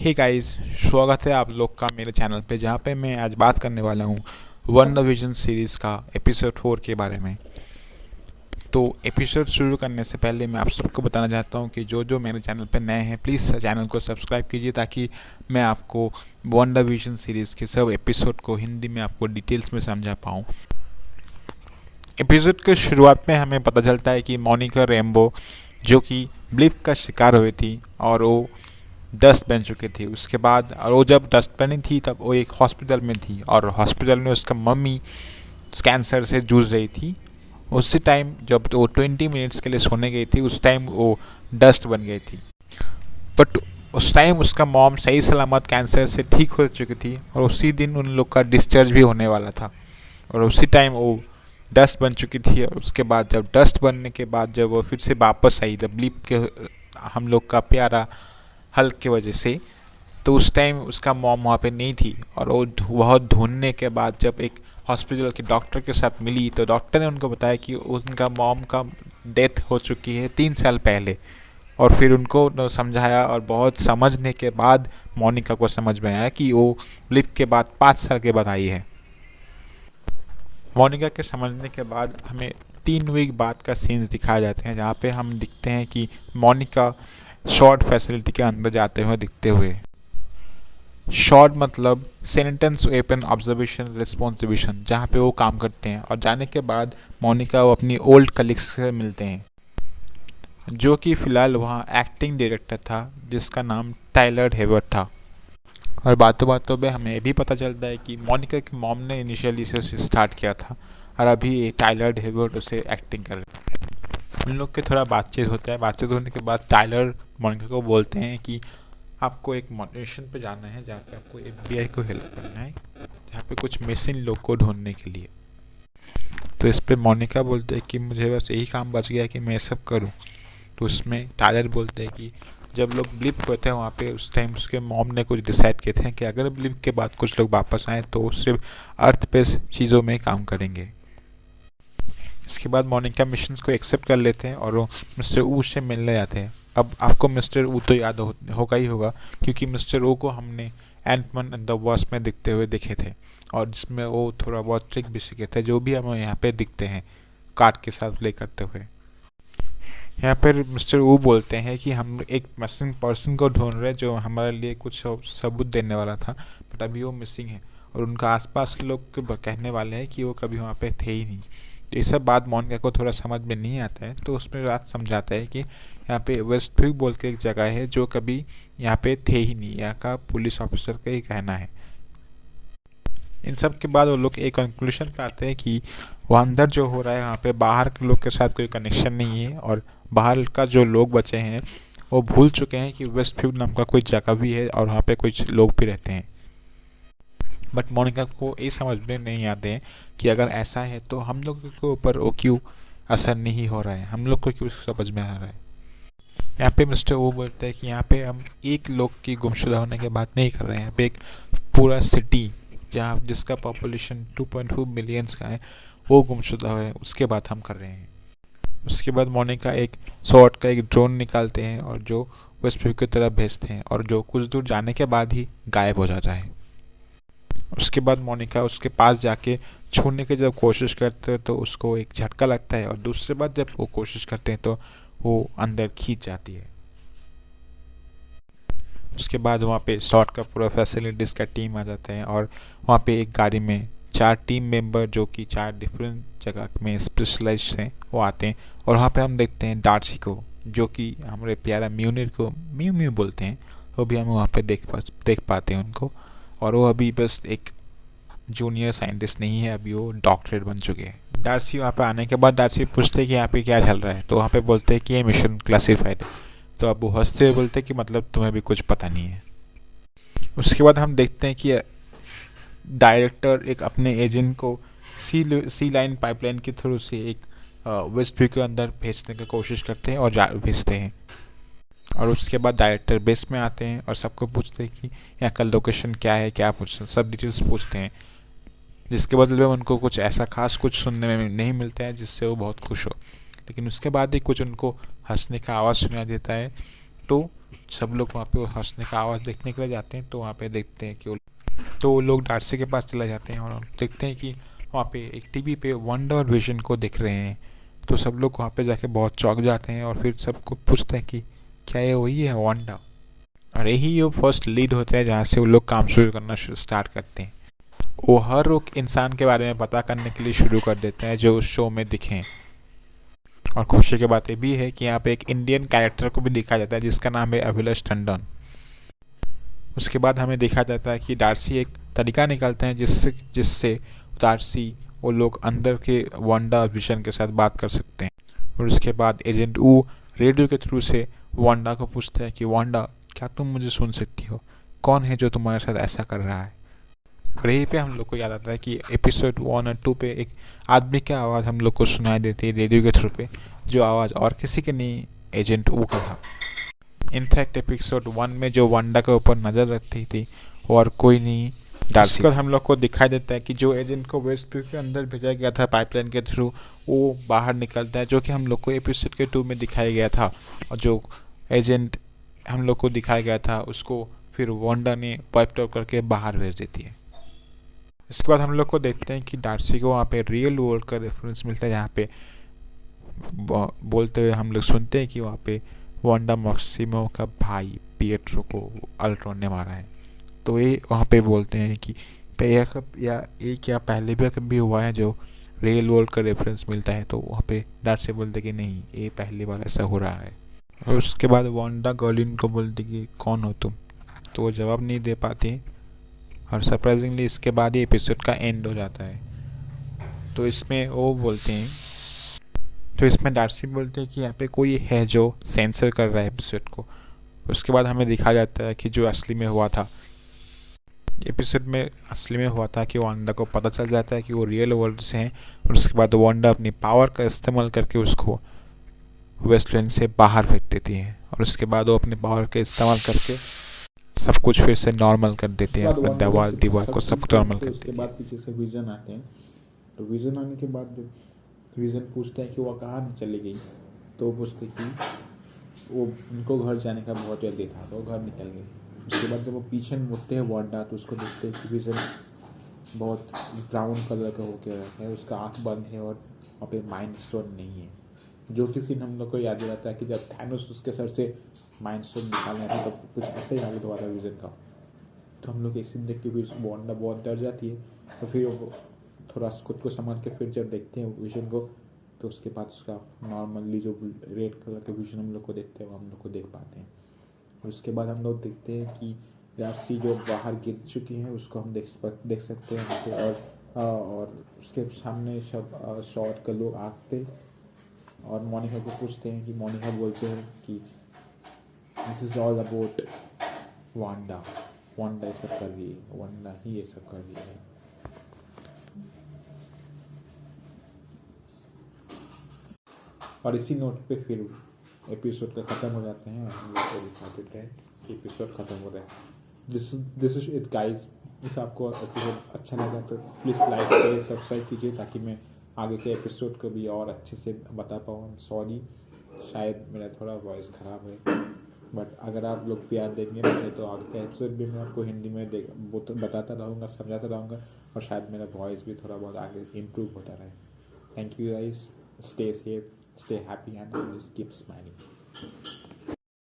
Hey guys, स्वागत है आप लोग का मेरे चैनल पे, जहाँ पे मैं आज बात करने वाला हूँ WandaVision सीरीज़ का एपिसोड 4 के बारे में। तो एपिसोड शुरू करने से पहले मैं आप सबको बताना चाहता हूँ कि जो जो मेरे चैनल पे नए हैं प्लीज़ चैनल को सब्सक्राइब कीजिए, ताकि मैं आपको WandaVision सीरीज़ के सब एपिसोड को हिंदी में आपको डिटेल्स में समझा पाऊँ। एपिसोड के शुरुआत में हमें पता चलता है कि मोनिका रेम्बो जो कि ब्लिप का शिकार हुई थी और वो डस्ट बन चुकी थी। उसके बाद और वो जब डस्ट बनी थी तब वो एक हॉस्पिटल में थी और हॉस्पिटल में उसका मम्मी कैंसर से जूझ रही थी। उसी टाइम जब वो 20 मिनट्स के लिए सोने गई थी, उस टाइम वो डस्ट बन गई थी। बट उस टाइम उसका मॉम सही सलामत कैंसर से ठीक हो चुकी थी और उसी दिन उन लोग का डिस्चार्ज भी होने वाला था और उसी टाइम वो डस्ट बन चुकी थी। और उसके बाद जब डस्ट बनने के बाद जब वो फिर से वापस आई द ब्लिप के हम लोग का प्यारा हल्क की वजह से, तो उस टाइम उसका मॉम वहाँ पे नहीं थी और वो बहुत ढूंढने के बाद जब एक हॉस्पिटल के डॉक्टर के साथ मिली तो डॉक्टर ने उनको बताया कि उनका मॉम का डेथ हो चुकी है 3 साल पहले। और फिर उनको समझाया और बहुत समझने के बाद मोनिका को समझ में आया कि वो ब्लिप के बाद 5 साल के बाद आई है। मोनिका के समझने के बाद हमें 3 वीक बाद का सीन्स दिखाए जाते हैं, जहाँ पे हम दिखते हैं कि मोनिका शॉर्ट फैसिलिटी के अंदर जाते हुए दिखते हुए। शॉर्ट मतलब sentence weapon observation response division, जहाँ पे वो काम करते हैं। और जाने के बाद मोनिका वो अपनी ओल्ड कलीग्स से मिलते हैं, जो कि फ़िलहाल वहाँ एक्टिंग डायरेक्टर था जिसका नाम टाइलर हेवर था। और बातों बातों में हमें ये भी पता चलता है कि मोनिका की मॉम ने इनिशियली इसे स्टार्ट किया था और अभी टाइलर हेवर उसे एक्टिंग कर रहे हैं। उन लोग के थोड़ा बातचीत होता है। बातचीत होने के बाद टाइलर मोनिका को बोलते हैं कि आपको एक मिशन पे जाना है जहाँ पे आपको FBI को हेल्प करना है, जहाँ पे कुछ मिसिंग लोग को ढूंढने के लिए। तो इस पे मोनिका बोलते हैं कि मुझे बस यही काम बच गया कि मैं ये सब करूँ। तो उसमें टाइलर बोलते हैं कि जब लोग ब्लिप हुए थे वहाँ पे उस टाइम उसके मॉम ने कुछ डिसाइड किए थे कि अगर ब्लिप के बाद कुछ लोग वापस आए तो वो सिर्फ अर्थ पे चीज़ों में काम करेंगे। इसके बाद मोनिका मिशंस को एक्सेप्ट कर लेते हैं और वो मिस्टर ऊ से मिलने जाते हैं। अब आपको मिस्टर ऊ तो याद होगा ही होगा, क्योंकि मिस्टर ऊ को हमने एंटमैन एंड द वास्प में दिखते हुए देखे थे और जिसमें वो थोड़ा बहुत ट्रिक भी सीखे थे, जो भी हमें यहाँ पे दिखते हैं कार्ड के साथ प्ले करते हुए। यहाँ पर मिस्टर ऊ बोलते हैं कि हम एक मिसिंग पर्सन को ढूंढ रहे हैं जो हमारे लिए कुछ सबूत देने वाला था, बट अभी वो मिसिंग है और उनका आसपास के लोग कहने वाले हैं कि वो कभी वहाँ पे थे ही नहीं। तो ये सब बात मोनिका को थोड़ा समझ में नहीं आता है, तो उसमें बात समझाता है कि यहाँ पे वेस्टव्यू बोल के एक जगह है जो कभी यहाँ पे थे ही नहीं, यहाँ का पुलिस ऑफिसर का ही कहना है। इन सब के बाद वो लोग एक कंक्लूजन पे आते हैं कि वो अंदर जो हो रहा है वहाँ पे बाहर के लोग के साथ कोई कनेक्शन नहीं है और बाहर का जो लोग बचे हैं वो भूल चुके हैं कि वेस्टव्यू नाम का कोई जगह भी है और वहाँ पे कुछ लोग भी रहते हैं। बट मोनिका को ये समझ में नहीं आते हैं कि अगर ऐसा है तो हम लोग के ऊपर वो क्यों असर नहीं हो रहा है, हम लोग को क्यों समझ में आ रहा है। यहाँ पे मिस्टर वो बोलते हैं कि यहाँ पे हम एक लोग की गुमशुदा होने की बात नहीं कर रहे हैं, यहाँ पे एक पूरा सिटी जहाँ जिसका पॉपुलेशन 2.2 मिलियंस का है वो गुमशुदा है, उसके बात हम कर रहे हैं। उसके बाद मोनिका एक शॉर्ट का एक ड्रोन निकालते हैं और जो वेस्टव्यू की तरफ भेजते हैं और जो कुछ दूर जाने के बाद ही गायब हो जाता है। उसके बाद मोनिका उसके पास जाके छूने की जब कोशिश करते हैं तो उसको एक झटका लगता है और दूसरी बार जब वो कोशिश करते हैं तो वो अंदर खींच जाती है। उसके बाद वहाँ पे शॉर्ट का पूरा फैसिलिटीज़ का टीम आ जाता है और वहाँ पे एक गाड़ी में 4 टीम मेंबर जो कि 4 डिफरेंट जगह में स्पेशलाइज्ड हैं वो आते हैं और वहाँ पे हम देखते हैं डार्सी को, जो कि हमारे प्यारा म्यूनिर को म्यू म्यू बोलते हैं, वो भी हम वहाँ पे देख पाते हैं उनको। और वो अभी बस एक जूनियर साइंटिस्ट नहीं है, अभी वो डॉक्टरेट बन चुके हैं। डार्सी वहाँ पे आने के बाद डार्सी पूछते हैं कि यहाँ पे क्या चल रहा है, तो वहाँ पे बोलते हैं कि ये मिशन क्लासिफाइड है। तो अब वो हंसते हुए बोलते हैं कि मतलब तुम्हें भी कुछ पता नहीं है। उसके बाद हम देखते हैं कि डायरेक्टर एक अपने एजेंट को सी लाइन पाइपलाइन के थ्रू से एक वेस्टव्यू के अंदर भेजने की कोशिश करते हैं और भेजते हैं। और उसके बाद डायरेक्टर बेस में आते हैं और सबको पूछते हैं कि यहाँ का लोकेशन क्या है, क्या पूछते हैं, सब डिटेल्स पूछते हैं, जिसके बदले में उनको कुछ ऐसा खास कुछ सुनने में नहीं मिलता है जिससे वो बहुत खुश हो। लेकिन उसके बाद ही कुछ उनको हंसने का आवाज़ सुनाई देता है तो सब लोग वहाँ पे हंसने का आवाज़ देखने के लिए जाते हैं। तो वहाँ पे देखते हैं कि वो लोग डार्सी के पास चले जाते हैं और देखते हैं कि वहाँ पे एक टीवी पे वांडा और विजन को दिख रहे हैं। तो सब लोग वहाँ पे जाके बहुत चौंक जाते हैं और फिर सबको पूछते हैं कि क्या ये वही है वांडा। और यही वो फर्स्ट लीड होता है जहाँ से वो लोग काम शुरू करना स्टार्ट करते हैं। वो हर एक इंसान के बारे में पता करने के लिए शुरू कर देते हैं जो उस शो में दिखें। और खुशी की बात ये भी है कि यहाँ पे एक इंडियन कैरेक्टर को भी दिखाया जाता है जिसका नाम है अभिलाष टंडन। उसके बाद हमें देखा जाता है कि डार्सी एक तरीका निकालते हैं जिससे जिससे डार्सी वो लोग अंदर के वांडा और विजन के साथ बात कर सकते हैं। और उसके बाद एजेंट ऊ रेडियो के थ्रू से वांडा को पूछते हैं कि वांडा, क्या तुम मुझे सुन सकती हो? कौन है जो तुम्हारे साथ ऐसा कर रहा है? और यहीं पे हम लोग को याद आता है कि एपिसोड 1 और 2 पे एक आदमी की आवाज़ हम लोग को सुनाई देती है रेडियो के थ्रू पे, जो आवाज़ और किसी की नहीं, एजेंट ऊ का था। इनफैक्ट एपिसोड 1 में जो वांडा के ऊपर नज़र रखती थी और कोई नहीं, डार्सी। उसके बाद हम लोग को दिखाई देता है कि जो एजेंट को वेस्ट व्यू के अंदर भेजा गया था पाइपलाइन के थ्रू, वो बाहर निकलता है, जो कि हम लोग को एपिसोड के 2 में दिखाया गया था। और जो एजेंट हम लोग को दिखाया गया था उसको फिर वांडा ने वाइप आउट करके बाहर भेज देती है। इसके बाद हम लोग को देखते हैं कि डार्सी को वहाँ पे रियल वर्ल्ड का रेफरेंस मिलता है, जहाँ पे बोलते हुए हम लोग सुनते हैं कि वहाँ पे वांडा मैक्सिमो का भाई पिएट्रो को अल्ट्रॉन ने मारा है। तो ये वहाँ पे बोलते हैं कि क्या पहले भी कभी हुआ है जो रियल वर्ल्ड का रेफरेंस मिलता है। तो वहाँ पे डार्सी बोलते कि नहीं, ये पहली बार ऐसा हो रहा है। और उसके बाद वांडा गॉलिन को बोलती कि कौन हो तुम? तो वो जवाब नहीं दे पाती। और सरप्राइजिंगली इसके बाद ही एपिसोड का एंड हो जाता है। तो इसमें वो बोलते हैं, तो इसमें डार्सी बोलते हैं कि यहाँ पे कोई है जो सेंसर कर रहा है एपिसोड को। उसके बाद हमें दिखा जाता है कि जो असली में हुआ था, एपिसोड में असली में हुआ था कि वांडा को पता चल जाता है कि वो रियल वर्ल्ड से हैं। और उसके बाद वांडा अपनी पावर का इस्तेमाल करके उसको वेस्टलैंड से बाहर फेंक देती है। और उसके बाद वो अपने पावर का इस्तेमाल करके सब कुछ फिर से नॉर्मल कर देते हैं, अपने दीवार को सब नॉर्मल कर देते हैं। उसके बाद पीछे से विजन आते हैं। तो विजन आने के बाद विजन पूछते हैं कि वो कहाँ चली गई। तो वो पूछते कि वो उनको घर जाने का बहुत जल्दी था तो वो घर निकल गए। उसके बाद जब वो पीछे मुड़ते हैं वांडा तो उसको देखते हैं कि विजन बहुत ब्राउन कलर का होकर रहता है, उसका आँख बंद है और वहाँ पे माइंड स्टोन नहीं है। जो कि सीन हम लोग को याद रहता है कि जब थैनोस उसके सर से माइंड स्टोन निकालना था तो कुछ ऐसे ही हालत हुआ था विजन का। तो हम लोग एक सीन देख के वांडा बहुत डर जाती है। तो फिर वो थोड़ा खुद को संभाल के फिर जब देखते हैं विजन को, तो उसके बाद उसका नॉर्मली जो रेड कलर के विजन हम लोग को देखते हैं वो हम लोग को देख पाते हैं। और उसके बाद हम लोग देखते हैं कि डार्सी जो बाहर गिर चुकी है उसको हम देख सकते हैं यहाँ पे। और उसके सामने सब शॉर्ट के लोग आते और मोनिका को पूछते हैं कि मोनिका बोलते हैं कि this is all about Wanda ये सब कर रही है, वांडा ही ये सब कर रही है। और इसी नोट पे फिर एपिसोड का ख़त्म हो जाते हैं और हम लोग को दिखा देते हैं कि एपिसोड ख़त्म हो रहा है। This is it guys. if आपको एपिसोड अच्छा लगा तो प्लीज़ लाइक करिए, सब्सक्राइब कीजिए ताकि मैं आगे के एपिसोड को भी और अच्छे से बता पाऊँ। सॉरी, शायद मेरा थोड़ा वॉइस ख़राब है, बट अगर आप लोग प्यार देंगे मुझे तो आगे का एपिसोड भी मैं आपको हिंदी में बताता रहूँगा, समझाता रहूँगा और शायद मेरा वॉइस भी थोड़ा बहुत आगे इम्प्रूव होता रहे। Thank you guys, stay safe, stay happy and always keep smiling.